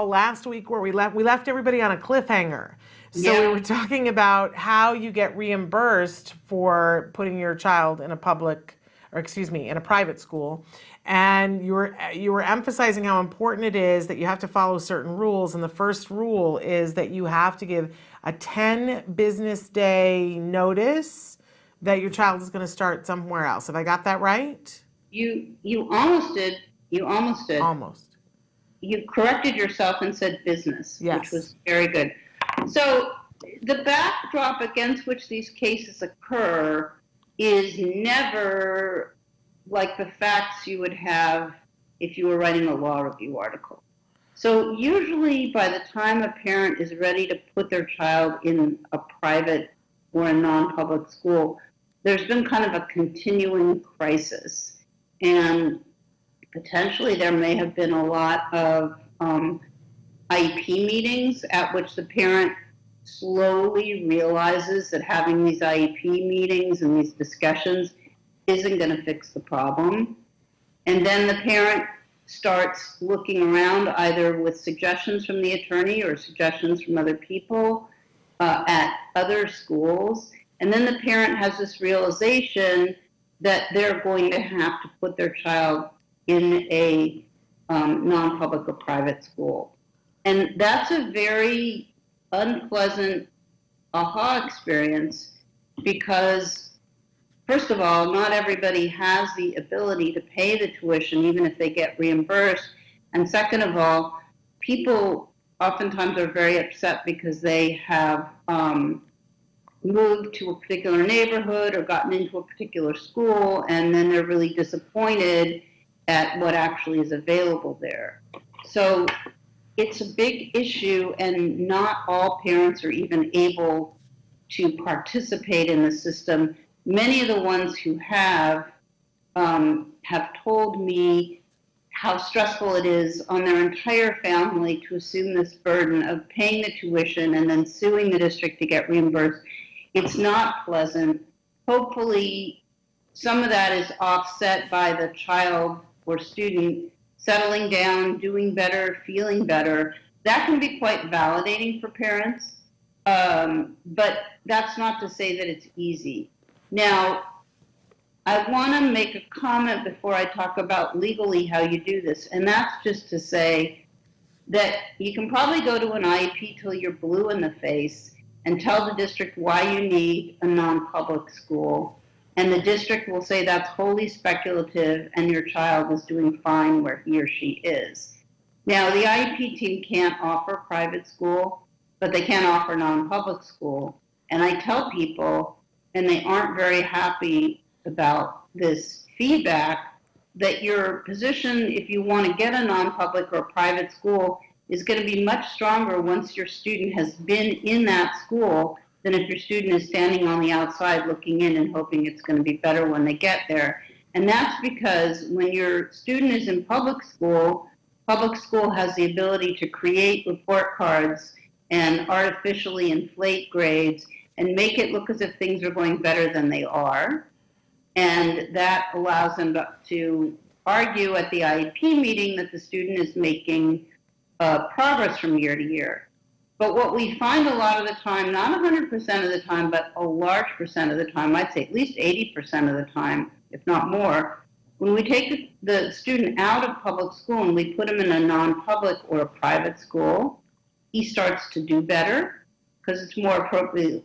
Last week where we left everybody on a cliffhanger. So Yeah. we were talking about how you get reimbursed for putting your child in a in a private school. And you were emphasizing how important it is that you have to follow certain rules. And the first rule is that you have to give a 10 business day notice that your child is going to start somewhere else. Have I got that right? You almost did. You almost did. Almost. You corrected yourself and said business, which Yes. was very good. So the backdrop against which these cases occur is never like the facts you would have if you were writing a law review article. So usually by the time a parent is ready to put their child in a private or a non-public school, there's been kind of a continuing crisis. And potentially there may have been a lot of IEP meetings at which the parent slowly realizes that having these IEP meetings and these discussions isn't going to fix the problem. And then the parent starts looking around either with suggestions from the attorney or suggestions from other people at other schools. And then the parent has this realization that they're going to have to put their child in a non-public or private school. And that's a very unpleasant aha experience because, first of all, not everybody has the ability to pay the tuition even if they get reimbursed. And second of all, people oftentimes are very upset because they have moved to a particular neighborhood or gotten into a particular school, and then they're really disappointed at what actually is available there. So it's a big issue, and not all parents are even able to participate in the system. Many of the ones who have told me how stressful it is on their entire family to assume this burden of paying the tuition and then suing the district to get reimbursed. It's not pleasant. Hopefully, some of that is offset by the child or student settling down, doing better, feeling better. That can be quite validating for parents, but that's not to say that it's easy. Now, I want to make a comment before I talk about legally how you do this, and that's just to say that you can probably go to an IEP till you're blue in the face and tell the district why you need a non-public school, and the district will say that's wholly speculative and your child is doing fine where he or she is. Now, the IEP team can't offer private school, but they can offer non-public school. And I tell people, and they aren't very happy about this feedback, that your position, if you want to get a non-public or private school, is going to be much stronger once your student has been in that school than if your student is standing on the outside looking in and hoping it's going to be better when they get there. And that's because when your student is in public school has the ability to create report cards and artificially inflate grades and make it look as if things are going better than they are. And that allows them to argue at the IEP meeting that the student is making progress from year to year. But what we find a lot of the time, not 100% of the time, but a large percent of the time, I'd say at least 80% of the time, if not more, when we take the student out of public school and we put him in a non-public or a private school, he starts to do better because it's more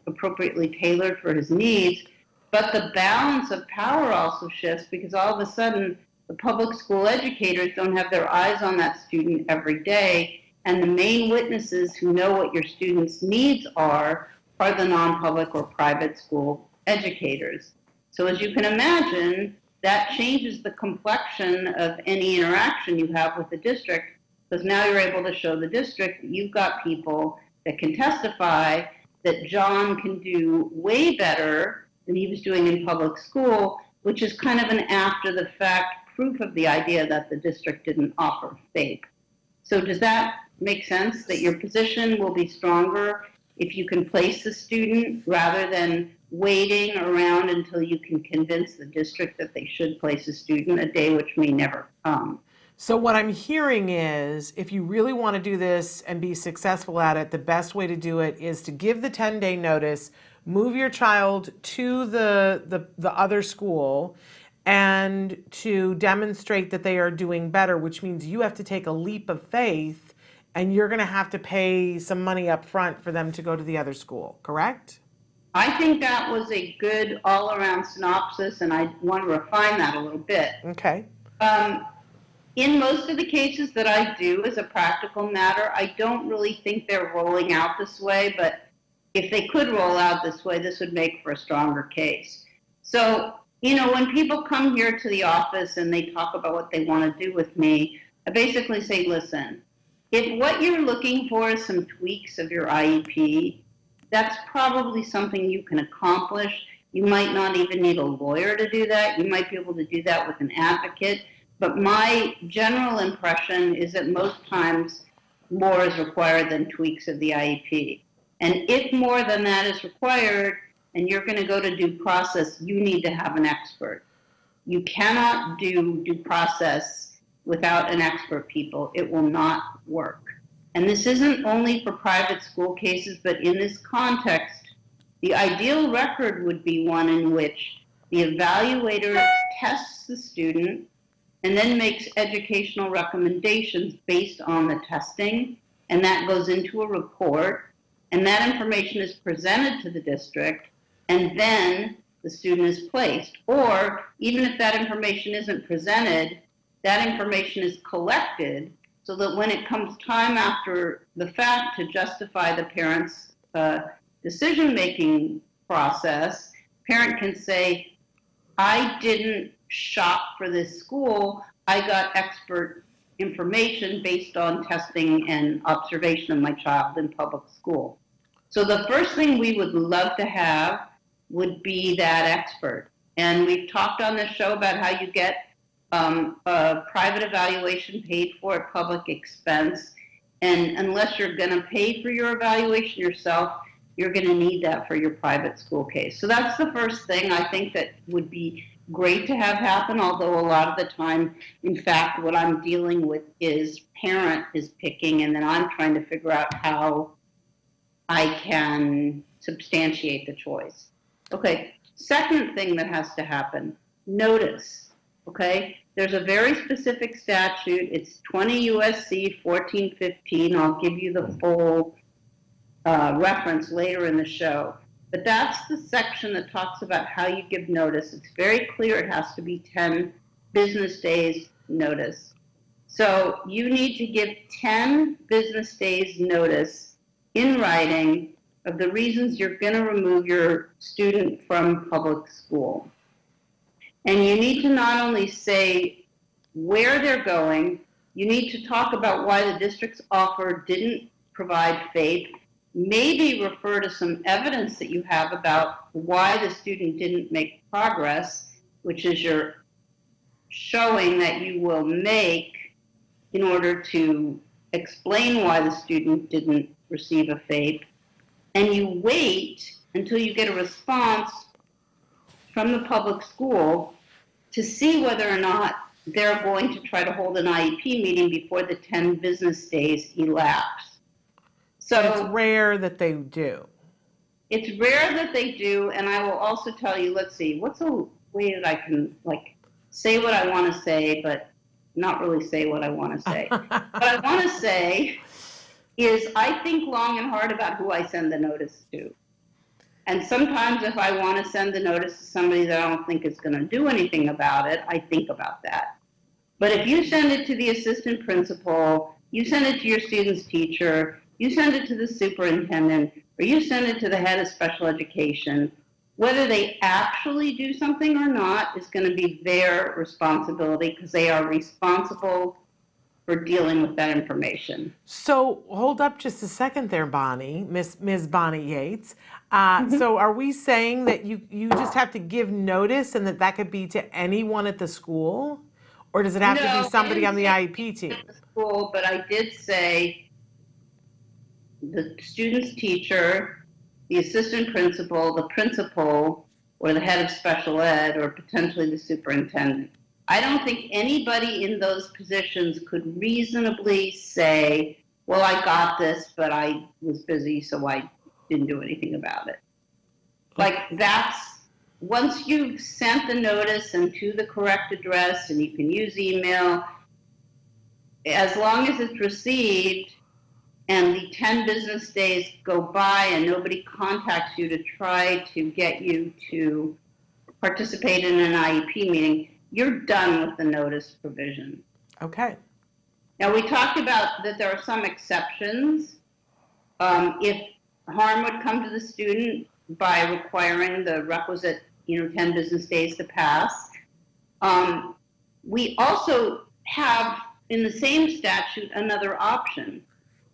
appropriately tailored for his needs. But the balance of power also shifts because all of a sudden the public school educators don't have their eyes on that student every day. And the main witnesses who know what your student's needs are the non-public or private school educators. So as you can imagine, that changes the complexion of any interaction you have with the district, because now you're able to show the district that you've got people that can testify that John can do way better than he was doing in public school, which is kind of an after-the-fact proof of the idea that the district didn't offer FAPE. So does that make sense, that your position will be stronger if you can place the student rather than waiting around until you can convince the district that they should place a student, a day which may never come? So what I'm hearing is if you really want to do this and be successful at it, the best way to do it is to give the 10-day notice, move your child to the other school, and to demonstrate that they are doing better, which means you have to take a leap of faith and you're going to have to pay some money up front for them to go to the other school, correct? I think that was a good all-around synopsis, and I want to refine that a little bit. Okay. Um, in most of the cases that I do as a practical matter, I don't really think they're rolling out this way, but if they could roll out this way, this would make for a stronger case. So, when people come here to the office and they talk about what they want to do with me, I basically say, listen, if what you're looking for is some tweaks of your IEP, that's probably something you can accomplish. You might not even need a lawyer to do that. You might be able to do that with an advocate. But my general impression is that most times more is required than tweaks of the IEP. And if more than that is required, and you're going to go to due process, you need to have an expert. You cannot do due process without an expert, people. It will not work. And this isn't only for private school cases, but in this context, the ideal record would be one in which the evaluator tests the student and then makes educational recommendations based on the testing, and that goes into a report, and that information is presented to the district, and then the student is placed. Or even if that information isn't presented, that information is collected so that when it comes time after the fact to justify the parent's decision-making process, parent can say, I didn't shop for this school, I got expert information based on testing and observation of my child in public school. So the first thing we would love to have would be that expert. And we've talked on this show about how you get a private evaluation paid for at public expense. And unless you're going to pay for your evaluation yourself, you're going to need that for your private school case. So that's the first thing I think that would be great to have happen, although a lot of the time, in fact, what I'm dealing with is parent is picking, and then I'm trying to figure out how I can substantiate the choice. Okay, second thing that has to happen, notice, okay? There's a very specific statute. It's 20 U.S.C. 1415. I'll give you the full reference later in the show. But that's the section that talks about how you give notice. It's very clear it has to be 10 business days notice. So you need to give 10 business days notice in writing of the reasons you're going to remove your student from public school. And you need to not only say where they're going, you need to talk about why the district's offer didn't provide FAPE, maybe refer to some evidence that you have about why the student didn't make progress, which is your showing that you will make in order to explain why the student didn't receive a FAPE, and you wait until you get a response from the public school to see whether or not they're going to try to hold an IEP meeting before the 10 business days elapse. So But it's rare that they do. It's rare that they do, and I will also tell you, let's see, what's a way that I can say what I want to say, but not really say what I want to say. What I want to say is I think long and hard about who I send the notice to. And sometimes if I want to send the notice to somebody that I don't think is going to do anything about it, I think about that. But if you send it to the assistant principal, you send it to your student's teacher, you send it to the superintendent, or you send it to the head of special education, whether they actually do something or not is going to be their responsibility because they are responsible for dealing with that information. So hold up just a second there, Bonnie, Miss Bonnie Yates. So are we saying that you just have to give notice and that could be to anyone at the school? Or does it have to be somebody on the IEP team? At the school, but I did say the student's teacher, the assistant principal, or the head of special ed, or potentially the superintendent. I don't think anybody in those positions could reasonably say, well, I got this, but I was busy, so I didn't do anything about it. Like, once you've sent the notice and to the correct address, and you can use email, as long as it's received and the 10 business days go by and nobody contacts you to try to get you to participate in an IEP meeting, you're done with the notice provision. Okay. Now, we talked about that there are some exceptions. If harm would come to the student by requiring the requisite 10 business days to pass. We also have in the same statute another option,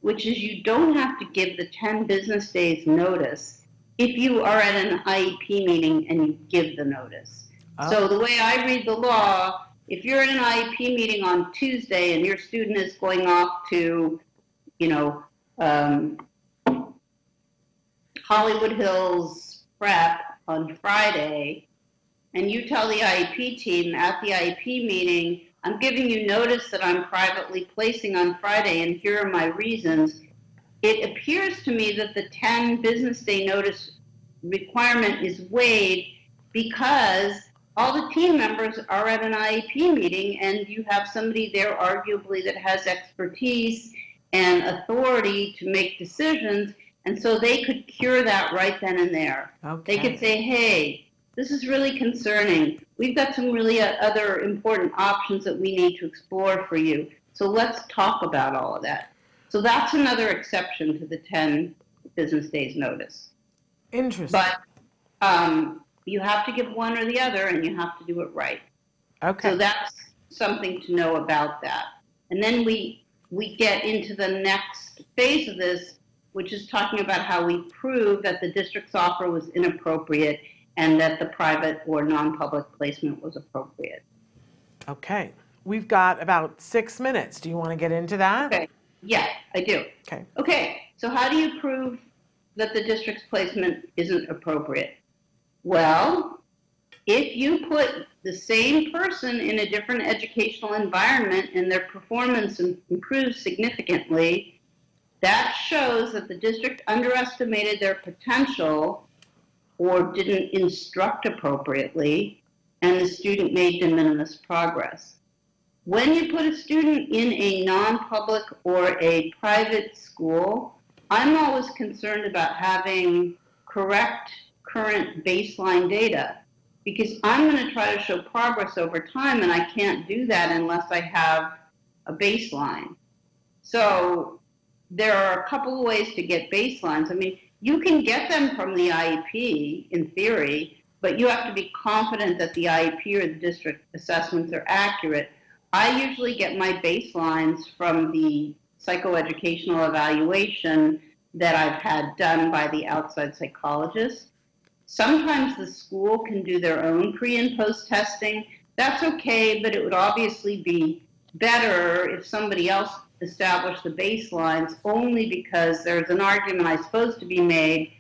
which is you don't have to give the 10 business days notice if you are at an IEP meeting and you give the notice. Oh. So the way I read the law, if you're at an IEP meeting on Tuesday and your student is going off to, Hollywood Hills prep on Friday, and you tell the IEP team at the IEP meeting, I'm giving you notice that I'm privately placing on Friday, and here are my reasons. It appears to me that the 10 business day notice requirement is waived because all the team members are at an IEP meeting, and you have somebody there arguably that has expertise and authority to make decisions, and so they could cure that right then and there. Okay. They could say, hey, this is really concerning. We've got some really other important options that we need to explore for you. So let's talk about all of that. So that's another exception to the 10 business days notice. Interesting. But you have to give one or the other, and you have to do it right. Okay. So that's something to know about that. And then we get into the next phase of this, which is talking about how we prove that the district's offer was inappropriate and that the private or non-public placement was appropriate. Okay. We've got about 6 minutes. Do you want to get into that? Okay. Yeah, I do. Okay. Okay. So how do you prove that the district's placement isn't appropriate? Well, if you put the same person in a different educational environment and their performance improves significantly, that shows that the district underestimated their potential or didn't instruct appropriately, and the student made de minimis progress. When you put a student in a non-public or a private school, I'm always concerned about having correct current baseline data, because I'm going to try to show progress over time, and I can't do that unless I have a baseline. So there are a couple of ways to get baselines. I mean, you can get them from the IEP in theory, but you have to be confident that the IEP or the district assessments are accurate. I usually get my baselines from the psychoeducational evaluation that I've had done by the outside psychologist. Sometimes the school can do their own pre and post testing. That's okay, but it would obviously be better if somebody else established the baselines, only because there's an argument, I suppose, to be made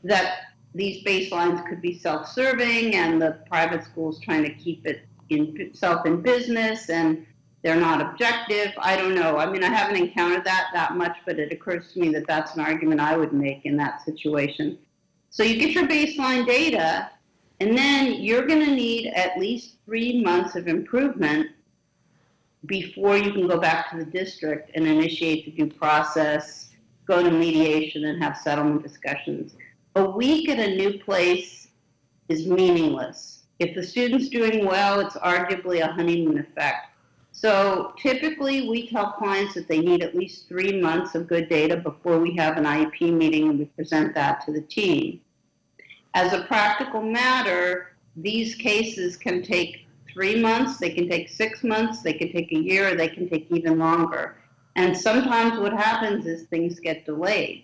that these baselines could be self-serving and the private school's trying to keep it in business and they're not objective. I don't know. I mean, I haven't encountered that much, but it occurs to me that that's an argument I would make in that situation. So you get your baseline data, and then you're going to need at least 3 months of improvement before you can go back to the district and initiate the due process, go to mediation, and have settlement discussions. A week at a new place is meaningless. If the student's doing well, it's arguably a honeymoon effect. So typically we tell clients that they need at least 3 months of good data before we have an IEP meeting and we present that to the team. As a practical matter, these cases can take 3 months, they can take 6 months, they can take a year, or they can take even longer. And sometimes what happens is things get delayed.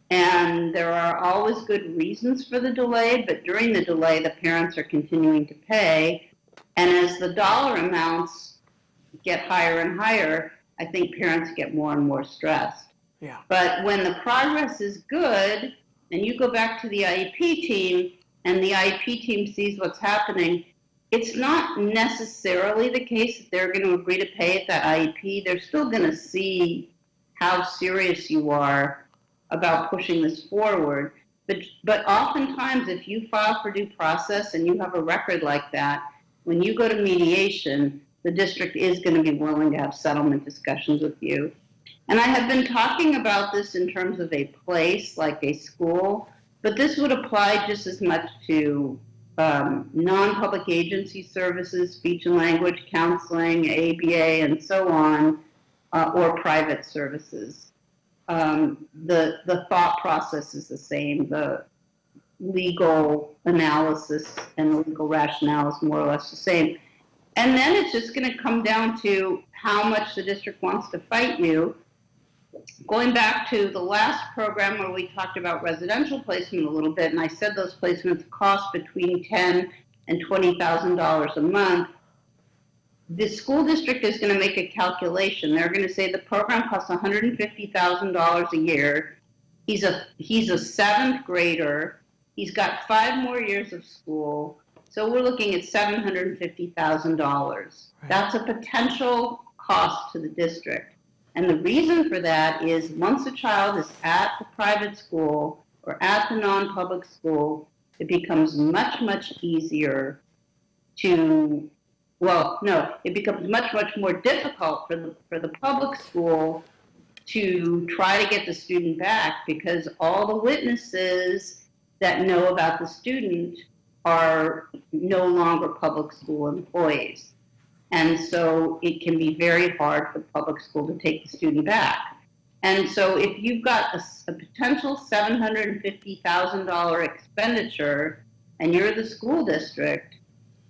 And there are always good reasons for the delay, but during the delay, the parents are continuing to pay. And as the dollar amounts get higher and higher, I think parents get more and more stressed. Yeah. But when the progress is good, and you go back to the IEP team, and the IEP team sees what's happening, it's not necessarily the case that they're going to agree to pay at that IEP. They're still going to see how serious you are about pushing this forward. But oftentimes, if you file for due process and you have a record like that, when you go to mediation, the district is going to be willing to have settlement discussions with you. And I have been talking about this in terms of a place like a school, but this would apply just as much to non-public agency services, speech and language counseling, ABA, and so on, or private services. The thought process is the same. The legal analysis and the legal rationale is more or less the same. And then it's just going to come down to how much the district wants to fight you. Going back to the last program where we talked about residential placement a little bit, and I said those placements cost between $10,000 and $20,000 a month. The school district is going to make a calculation. They're going to say the program costs $150,000 a year. He's a seventh grader. He's got 5 more years of school. So we're looking at $750,000. Right. That's a potential cost to the district. And the reason for that is once a child is at the private school or at the non-public school, it becomes much, much easier to, well, no, it becomes much, much more difficult for the public school to try to get the student back because all the witnesses that know about the student are no longer public school employees. And so it can be very hard for the public school to take the student back. And so if you've got a potential $750,000 expenditure and you're the school district,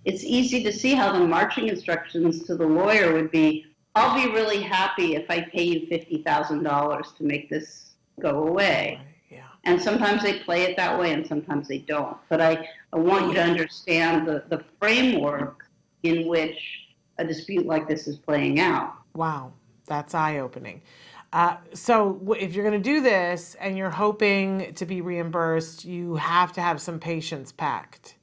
it's easy to see how the marching instructions to the lawyer would be, I'll be really happy if I pay you $50,000 to make this go away. Yeah. And sometimes they play it that way and sometimes they don't. But I want you to understand the framework in which a dispute like this is playing out. Wow, that's eye-opening. So if you're going to do this and you're hoping to be reimbursed, you have to have some patience packed.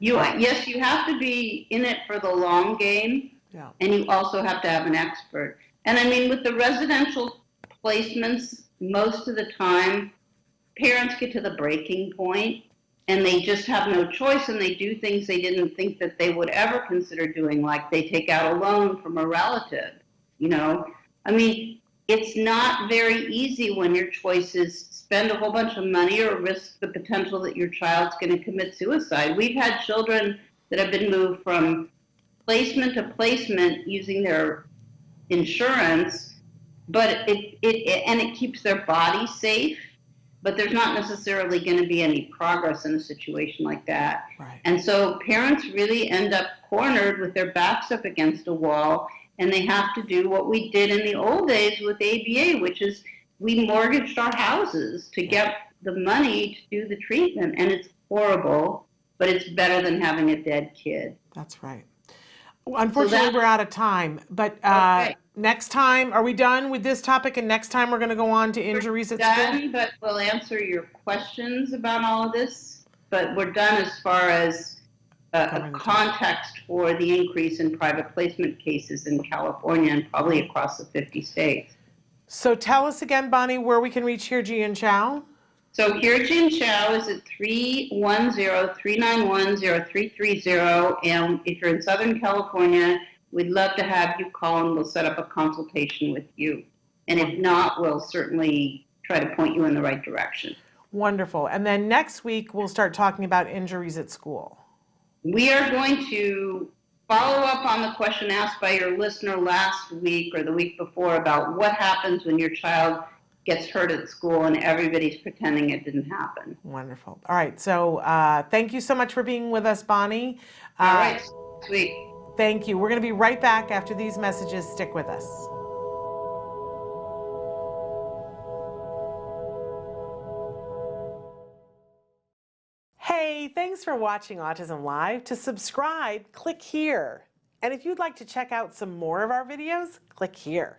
Yes, you have to be in it for the long game, yeah. And you also have to have an expert. And I mean, with the residential placements, most of the time, parents get to the breaking point and they just have no choice and they do things they didn't think that they would ever consider doing, like they take out a loan from a relative, you know? I mean, it's not very easy when your choice is spend a whole bunch of money or risk the potential that your child's going to commit suicide. We've had children that have been moved from placement to placement using their insurance, but it keeps their body safe. But there's not necessarily going to be any progress in a situation like that. Right. And so parents really end up cornered with their backs up against a wall, and they have to do what we did in the old days with ABA, which is we mortgaged our houses to get the money to do the treatment. And it's horrible, but it's better than having a dead kid. That's right. Unfortunately, we're out of time, but okay. Next time, are we done with this topic? And next time we're going to go on to injuries at school? But we'll answer your questions about all of this. But we're done as far as a context for the increase in private placement cases in California and probably across the 50 states. So tell us again, Bonnie, where we can reach here, Ji Chow. So here, Ji Chow is at 310-391-0330. And if you're in Southern California, we'd love to have you call and we'll set up a consultation with you. And if not, we'll certainly try to point you in the right direction. Wonderful. And then next week, we'll start talking about injuries at school. We are going to follow up on the question asked by your listener last week or the week before about what happens when your child gets hurt at school and everybody's pretending it didn't happen. Wonderful. All right. So thank you so much for being with us, Bonnie. All right. Sweet. Thank you. We're going to be right back after these messages. Stick with us. Hey, thanks for watching Autism Live. To subscribe, click here. And if you'd like to check out some more of our videos, click here.